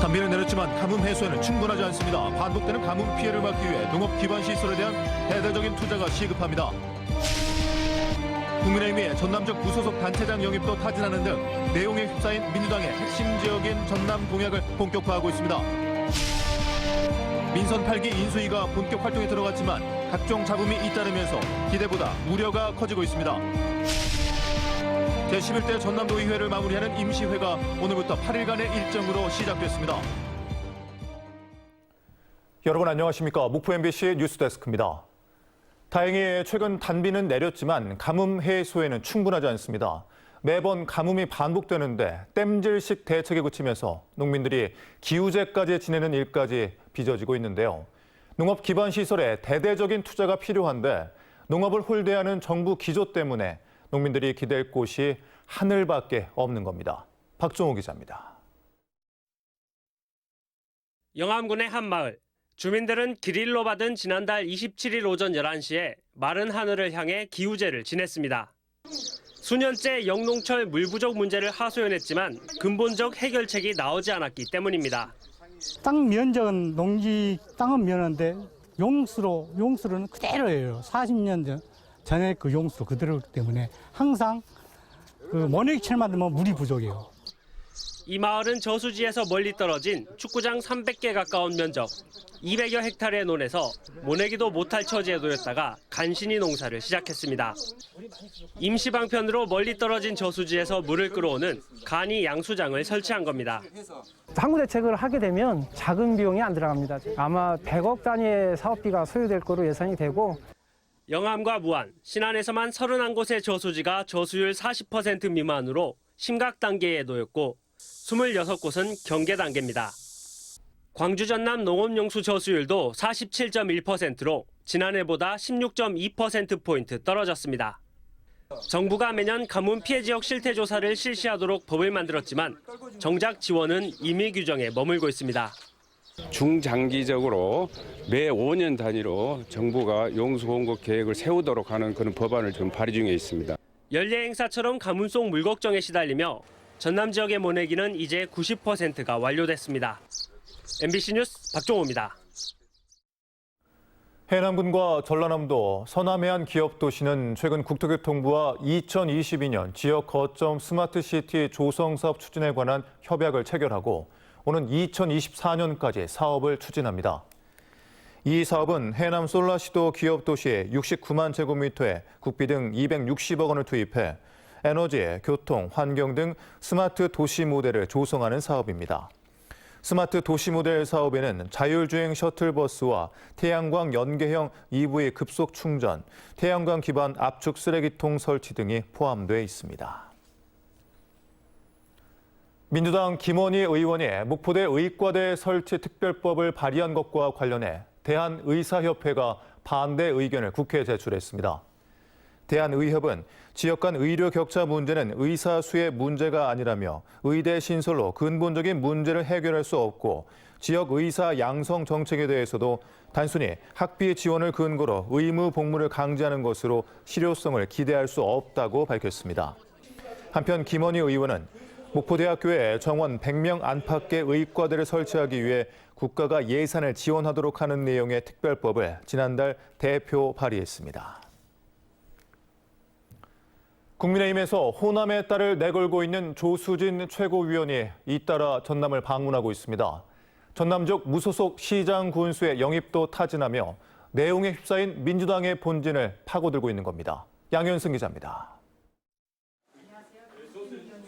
단비는 내렸지만 가뭄 해소에는 충분하지 않습니다. 반복되는 가뭄 피해를 막기 위해 농업 기반 시설에 대한 대대적인 투자가 시급합니다. 국민의힘의 전남적 무소속 단체장 영입도 타진하는 등 내용에 휩싸인 민주당의 핵심 지역인 전남 공약을 본격화하고 있습니다. 민선 8기 인수위가 본격 활동에 들어갔지만 각종 잡음이 잇따르면서 기대보다 우려가 커지고 있습니다. 제11대 전남도의회를 마무리하는 임시회가 오늘부터 8일간의 일정으로 시작됐습니다. 여러분 안녕하십니까? 목포 MBC 뉴스데스크입니다. 다행히 최근 단비는 내렸지만 가뭄 해소에는 충분하지 않습니다. 매번 가뭄이 반복되는데 땜질식 대책에 그치면서 농민들이 기우제까지 지내는 일까지 빚어지고 있는데요. 농업 기반 시설에 대대적인 투자가 필요한데 농업을 홀대하는 정부 기조 때문에 농민들이 기댈 곳이 하늘밖에 없는 겁니다. 박종호 기자입니다. 영암군의 한 마을. 주민들은 길일로 받은 지난달 27일 오전 11시에 마른 하늘을 향해 기우제를 지냈습니다. 수년째 영농철 물 부족 문제를 하소연했지만 근본적 해결책이 나오지 않았기 때문입니다. 땅 면적은 농지 땅은 면한데 용수는 그대로예요. 40년 전에 그 용수 그대로이기 때문에 항상 그 모내기철 만들면 물이 부족해요. 이 마을은 저수지에서 멀리 떨어진 축구장 300개 가까운 면적, 200여 헥타르의 논에서 모내기도 못할 처지에 놓였다가 간신히 농사를 시작했습니다. 임시방편으로 멀리 떨어진 저수지에서 물을 끌어오는 간이 양수장을 설치한 겁니다. 항구 대책을 하게 되면 작은 비용이 안 들어갑니다. 아마 100억 단위의 사업비가 소요될 거로 예상이 되고 영암과 무안, 신안에서만 31곳의 저수지가 저수율 40% 미만으로 심각 단계에 놓였고 26곳은 경계 단계입니다. 광주 전남 농업용수 저수율도 47.1%로 지난해보다 16.2%포인트 떨어졌습니다. 정부가 매년 가뭄 피해 지역 실태 조사를 실시하도록 법을 만들었지만 정작 지원은 임의 규정에 머물고 있습니다. 중장기적으로 매 5년 단위로 정부가 용수 공급 계획을 세우도록 하는 그런 법안을 지금 발의 중에 있습니다. 연례 행사처럼 가뭄 속 물 걱정에 시달리며 전남 지역의 모내기는 이제 90%가 완료됐습니다. MBC 뉴스 박종호입니다. 해남군과 전라남도 서남해안 기업도시는 최근 국토교통부와 2022년 지역 거점 스마트시티 조성 사업 추진에 관한 협약을 체결하고 오는 2024년까지 사업을 추진합니다. 이 사업은 해남 솔라시도 기업도시에 69만 제곱미터에 국비 등 260억 원을 투입해 에너지, 교통, 환경 등 스마트 도시 모델을 조성하는 사업입니다. 스마트 도시 모델 사업에는 자율주행 셔틀버스와 태양광 연계형 EV 급속 충전, 태양광 기반 압축 쓰레기통 설치 등이 포함돼 있습니다. 민주당 김원희 의원이 목포대 의과대 설치 특별법을 발의한 것과 관련해 대한의사협회가 반대 의견을 국회에 제출했습니다. 대한의협은 지역 간 의료 격차 문제는 의사 수의 문제가 아니라며 의대 신설로 근본적인 문제를 해결할 수 없고 지역 의사 양성 정책에 대해서도 단순히 학비 지원을 근거로 의무 복무를 강제하는 것으로 실효성을 기대할 수 없다고 밝혔습니다. 한편 김원희 의원은 목포대학교에 정원 100명 안팎의 의과대를 설치하기 위해 국가가 예산을 지원하도록 하는 내용의 특별법을 지난달 대표 발의했습니다. 국민의힘에서 호남의 딸을 내걸고 있는 조수진 최고위원이 잇따라 전남을 방문하고 있습니다. 전남적 무소속 시장 군수의 영입도 타진하며 내용에 휩싸인 민주당의 본진을 파고들고 있는 겁니다. 양현승 기자입니다.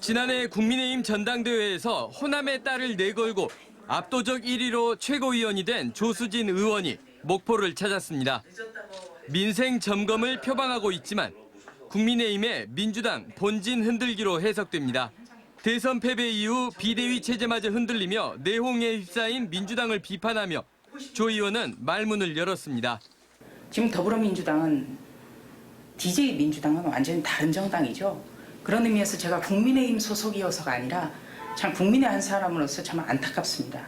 지난해 국민의힘 전당대회에서 호남의 딸을 내걸고 압도적 1위로 최고위원이 된 조수진 의원이 목포를 찾았습니다. 민생 점검을 표방하고 있지만 국민의힘의 민주당 본진 흔들기로 해석됩니다. 대선 패배 이후 비대위 체제마저 흔들리며 내홍에 휩싸인 민주당을 비판하며 조 의원은 말문을 열었습니다. 지금 더불어민주당은 DJ 민주당은 완전히 다른 정당이죠. 그런 의미에서 제가 국민의힘 소속이어서가 아니라 참 국민의 한 사람으로서 참 안타깝습니다.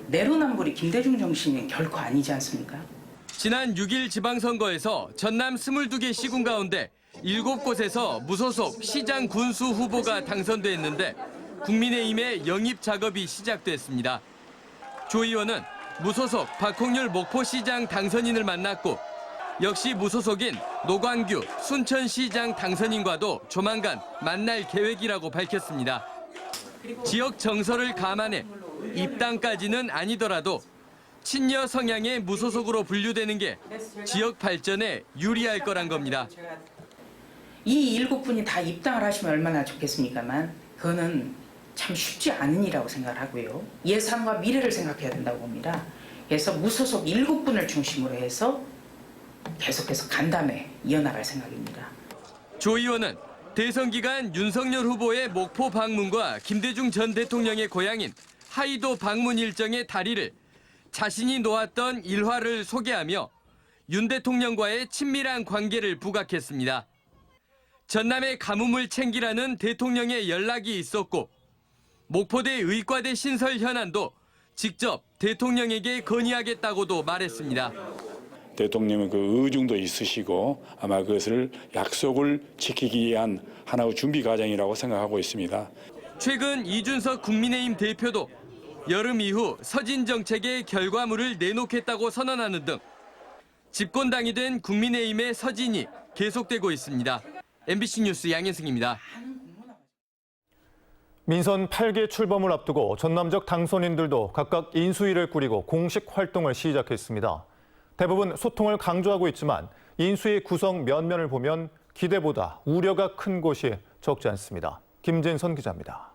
내로남불이 김대중 정신이 결코 아니지 않습니까? 지난 6일 지방선거에서 전남 22개 시군 가운데 7곳에서 무소속 시장 군수 후보가 당선됐는데 국민의힘의 영입 작업이 시작됐습니다. 조 의원은 무소속 박홍률 목포시장 당선인을 만났고 역시 무소속인 노광규 순천시장 당선인과도 조만간 만날 계획이라고 밝혔습니다. 지역 정서를 감안해 입당까지는 아니더라도 친여 성향의 무소속으로 분류되는 게 지역 발전에 유리할 거란 겁니다. 이 7분이 다 입당을 하시면 얼마나 좋겠습니까만 그거는 참 쉽지 않은 일이라고 생각을 하고요. 예산과 미래를 생각해야 된다고 봅니다. 그래서 무소속 7분을 중심으로 해서 계속해서 간담회 이어나갈 생각입니다. 조 의원은 대선 기간 윤석열 후보의 목포 방문과 김대중 전 대통령의 고향인 하이도 방문 일정의 다리를 자신이 놓았던 일화를 소개하며 윤 대통령과의 친밀한 관계를 부각했습니다. 전남의 가뭄을 챙기라는 대통령의 연락이 있었고 목포대 의과대 신설 현안도 직접 대통령에게 건의하겠다고도 말했습니다. 대통령의 그 의중도 있으시고 아마 그것을 약속을 지키기 위한 하나의 준비 과정이라고 생각하고 있습니다. 최근 이준석 국민의힘 대표도 여름 이후 서진 정책의 결과물을 내놓겠다고 선언하는 등 집권당이 된 국민의힘의 서진이 계속되고 있습니다. MBC 뉴스 양현승입니다. 민선 8기 출범을 앞두고 전남적 당선인들도 각각 인수위를 꾸리고 공식 활동을 시작했습니다. 대부분 소통을 강조하고 있지만 인수위 구성 면면을 보면 기대보다 우려가 큰 곳이 적지 않습니다. 김진선 기자입니다.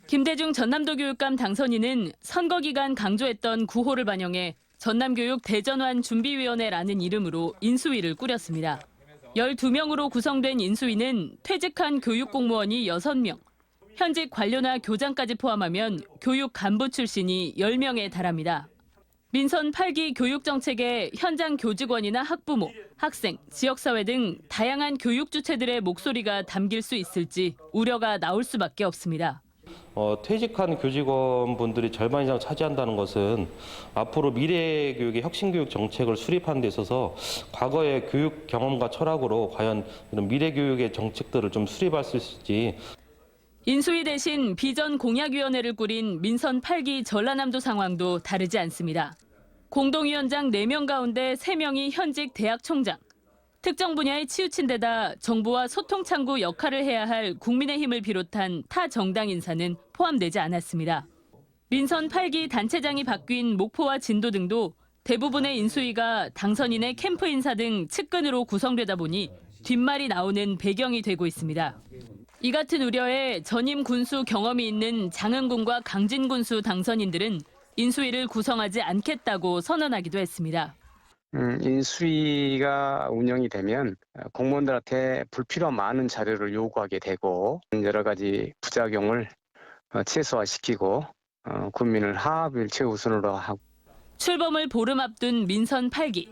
김대중 전남도 교육감 당선인은 선거 기간 강조했던 구호를 반영해 전남교육 대전환 준비위원회라는 이름으로 인수위를 꾸렸습니다. 12명으로 구성된 인수위는 퇴직한 교육공무원이 6명, 현직 관료나 교장까지 포함하면 교육 간부 출신이 10명에 달합니다. 민선 8기 교육정책에 현장 교직원이나 학부모, 학생, 지역사회 등 다양한 교육 주체들의 목소리가 담길 수 있을지 우려가 나올 수밖에 없습니다. 퇴직한 교직원분들이 절반 이상 차지한다는 것은 앞으로 미래 교육의 혁신 교육 정책을 수립하는 데 있어서 과거의 교육 경험과 철학으로 과연 이런 미래 교육의 정책들을 좀 수립할 수 있을지. 인수위 대신 비전 공약위원회를 꾸린 민선 8기 전라남도 상황도 다르지 않습니다. 공동위원장 4명 가운데 3명이 현직 대학 총장. 특정 분야에 치우친 데다 정부와 소통 창구 역할을 해야 할 국민의힘을 비롯한 타 정당 인사는 포함되지 않았습니다. 민선 8기 단체장이 바뀐 목포와 진도 등도 대부분의 인수위가 당선인의 캠프 인사 등 측근으로 구성되다 보니 뒷말이 나오는 배경이 되고 있습니다. 이 같은 우려에 전임 군수 경험이 있는 장흥군과 강진군수 당선인들은 인수위를 구성하지 않겠다고 선언하기도 했습니다. 인수위가 운영이 되면 공무원들한테 불필요한 많은 자료를 요구하게 되고 여러 가지 부작용을 최소화시키고 국민을 화합을 최우선으로 하고. 출범을 보름 앞둔 민선 8기.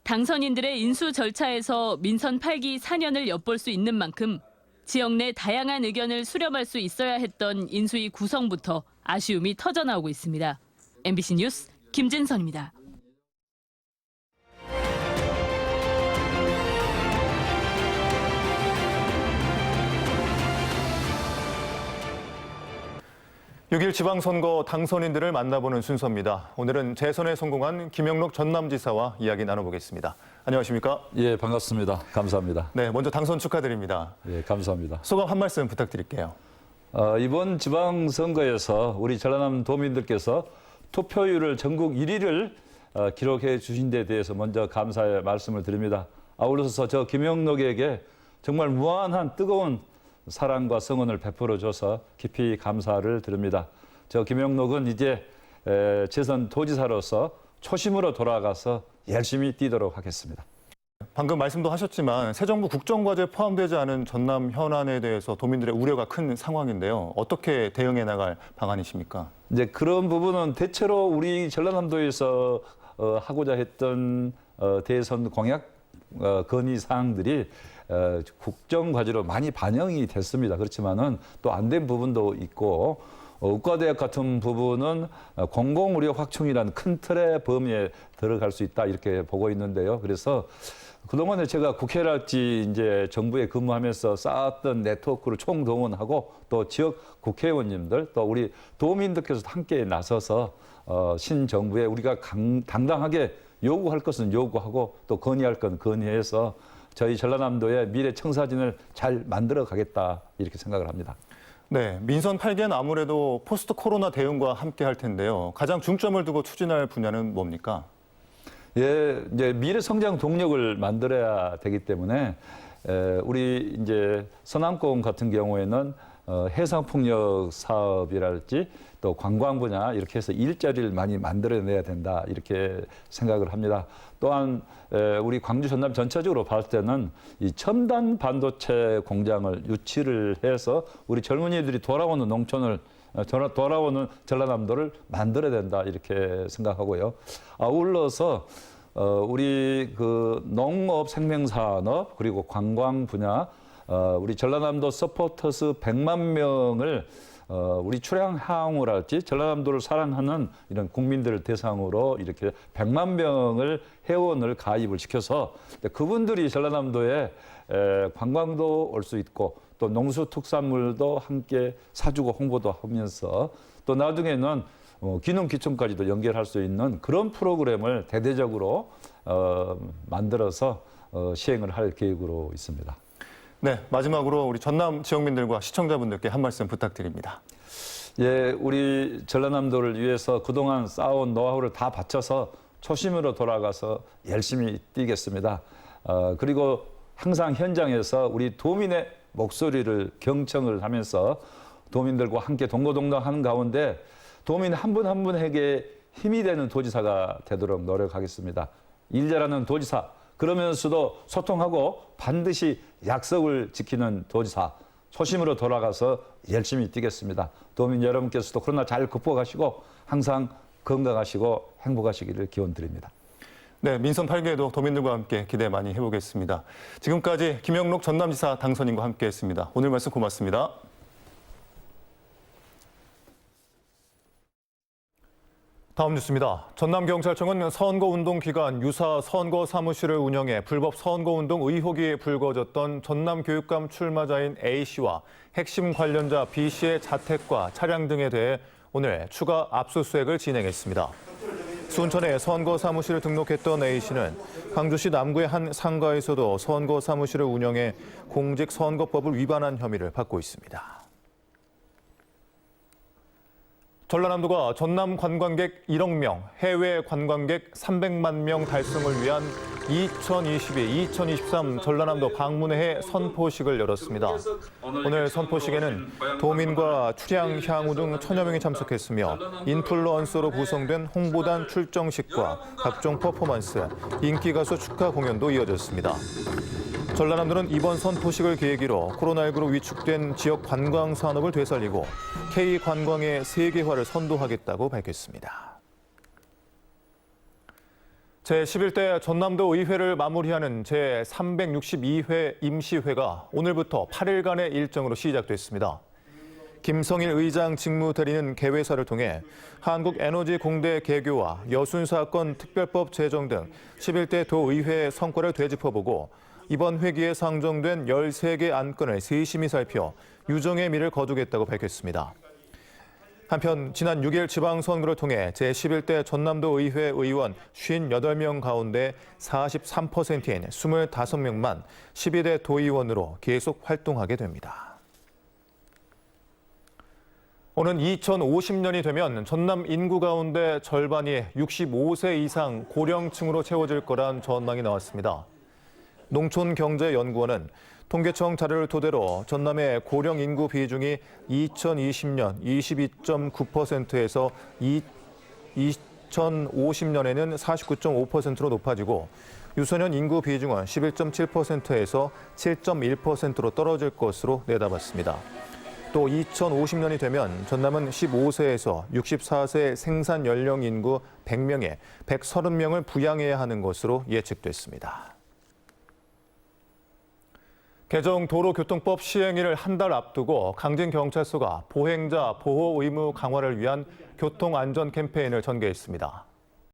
당선인들의 인수 절차에서 민선 8기 4년을 엿볼 수 있는 만큼 지역 내 다양한 의견을 수렴할 수 있어야 했던 인수위 구성부터 아쉬움이 터져나오고 있습니다. MBC 뉴스 김진선입니다. (6일) 지방선거 당선인들을 만나보는 순서입니다. 오늘은 재선에 성공한 김영록 전남지사와 이야기 나눠보겠습니다. 안녕하십니까? 예, 반갑습니다. 감사합니다. 네, 먼저 당선 축하드립니다. 예, 감사합니다. 소감 한 말씀 부탁드릴게요. 이번 지방선거에서 우리 전라남 도민들께서 투표율을 전국 1위를 기록해 주신 데 대해서 먼저 감사의 말씀을 드립니다. 아울러서 저 김영록에게 정말 무한한 뜨거운 사랑과 성원을 베풀어줘서 깊이 감사를 드립니다. 저 김영록은 이제 재선 도지사로서 초심으로 돌아가서 열심히 뛰도록 하겠습니다. 방금 말씀도 하셨지만 새 정부 국정과제에 포함되지 않은 전남 현안에 대해서 도민들의 우려가 큰 상황인데요. 어떻게 대응해 나갈 방안이십니까? 이제 그런 부분은 대체로 우리 전라남도에서 하고자 했던 대선 공약 건의 사항들이 국정과제로 많이 반영이 됐습니다. 그렇지만은 또 안 된 부분도 있고 의과대학 같은 부분은 공공의료 확충이라는 큰 틀의 범위에 들어갈 수 있다 이렇게 보고 있는데요. 그래서 그동안에 제가 국회랄지 이제 정부에 근무하면서 쌓았던 네트워크를 총동원하고 또 지역 국회의원님들 또 우리 도민들께서도 함께 나서서 신정부에 우리가 당당하게 요구할 것은 요구하고 또 건의할 건 건의해서 저희 전라남도의 미래 청사진을 잘 만들어 가겠다 이렇게 생각을 합니다. 네, 민선 8개는 아무래도 포스트 코로나 대응과 함께 할 텐데요. 가장 중점을 두고 추진할 분야는 뭡니까? 예, 이제 미래 성장 동력을 만들어야 되기 때문에 우리 이제 서남권 같은 경우에는 해상폭력 사업이랄지 또 관광 분야 이렇게 해서 일자리를 많이 만들어내야 된다 이렇게 생각을 합니다. 또한 우리 광주 전남 전체적으로 봤을 때는 이 첨단 반도체 공장을 유치를 해서 우리 젊은이들이 돌아오는 농촌을 돌아오는 전라남도를 만들어야 된다 이렇게 생각하고요. 아울러서 우리 그 농업 생명산업 그리고 관광 분야 우리 전라남도 서포터스 100만 명을 우리 출향항을 할지 전라남도를 사랑하는 이런 국민들을 대상으로 이렇게 100만 명을 회원을 가입을 시켜서 그분들이 전라남도에 관광도 올 수 있고 또 농수특산물도 함께 사주고 홍보도 하면서 또 나중에는 기농기촌까지도 연결할 수 있는 그런 프로그램을 대대적으로 만들어서 시행을 할 계획으로 있습니다. 네, 마지막으로 우리 전남 지역민들과 시청자분들께 한 말씀 부탁드립니다. 예, 우리 전라남도를 위해서 그동안 쌓아온 노하우를 다 바쳐서 초심으로 돌아가서 열심히 뛰겠습니다. 그리고 항상 현장에서 우리 도민의 목소리를 경청을 하면서 도민들과 함께 동고동락하는 가운데 도민 한 분 한 분에게 힘이 되는 도지사가 되도록 노력하겠습니다. 일 잘하는 도지사, 그러면서도 소통하고 반드시 약속을 지키는 도지사, 초심으로 돌아가서 열심히 뛰겠습니다. 도민 여러분께서도 코로나 잘 극복하시고 항상 건강하시고 행복하시기를 기원드립니다. 네, 민선 8개에도 도민들과 함께 기대 많이 해보겠습니다. 지금까지 김영록 전남지사 당선인과 함께했습니다. 오늘 말씀 고맙습니다. 다음 뉴스입니다. 전남경찰청은 선거운동 기간 유사 선거 사무실을 운영해 불법 선거운동 의혹이 불거졌던 전남교육감 출마자인 A씨와 핵심 관련자 B씨의 자택과 차량 등에 대해 오늘 추가 압수수색을 진행했습니다. 순천에 선거 사무실을 등록했던 A씨는 광주시 남구의 한 상가에서도 선거 사무실을 운영해 공직선거법을 위반한 혐의를 받고 있습니다. 전라남도가 전남 관광객 1억 명, 해외 관광객 300만 명 달성을 위한 2022-2023 전라남도 방문회 선포식을 열었습니다. 오늘 선포식에는 도민과 출향, 향후 등 천여 명이 참석했으며 인플루언서로 구성된 홍보단 출정식과 각종 퍼포먼스, 인기 가수 축하 공연도 이어졌습니다. 전라남도는 이번 선포식을 계기로 코로나19로 위축된 지역 관광 산업을 되살리고 K관광의 세계화를 선도하겠다고 밝혔습니다. 제11대 전남도 의회를 마무리하는 제362회 임시회가 오늘부터 8일간의 일정으로 시작됐습니다. 김성일 의장 직무 대리는 개회사를 통해 한국에너지공대 개교와 여순사건 특별법 제정 등 11대 도의회 성과를 되짚어보고 이번 회기에 상정된 13개 안건을 세심히 살펴 유정의 미를 거두겠다고 밝혔습니다. 한편 지난 6일 지방선거를 통해 제11대 전남도 의회 의원 58명 가운데 43%인 25명만 12대 도의원으로 계속 활동하게 됩니다. 오는 2050년이 되면 전남 인구 가운데 절반이 65세 이상 고령층으로 채워질 거란 전망이 나왔습니다. 농촌경제연구원은 통계청 자료를 토대로 전남의 고령 인구 비중이 2020년 22.9%에서 2050년에는 49.5%로 높아지고 유소년 인구 비중은 11.7%에서 7.1%로 떨어질 것으로 내다봤습니다. 또 2050년이 되면 전남은 15세에서 64세 생산 연령 인구 100명에 130명을 부양해야 하는 것으로 예측됐습니다. 개정 도로교통법 시행일을 한 달 앞두고 강진경찰서가 보행자 보호 의무 강화를 위한 교통안전 캠페인을 전개했습니다.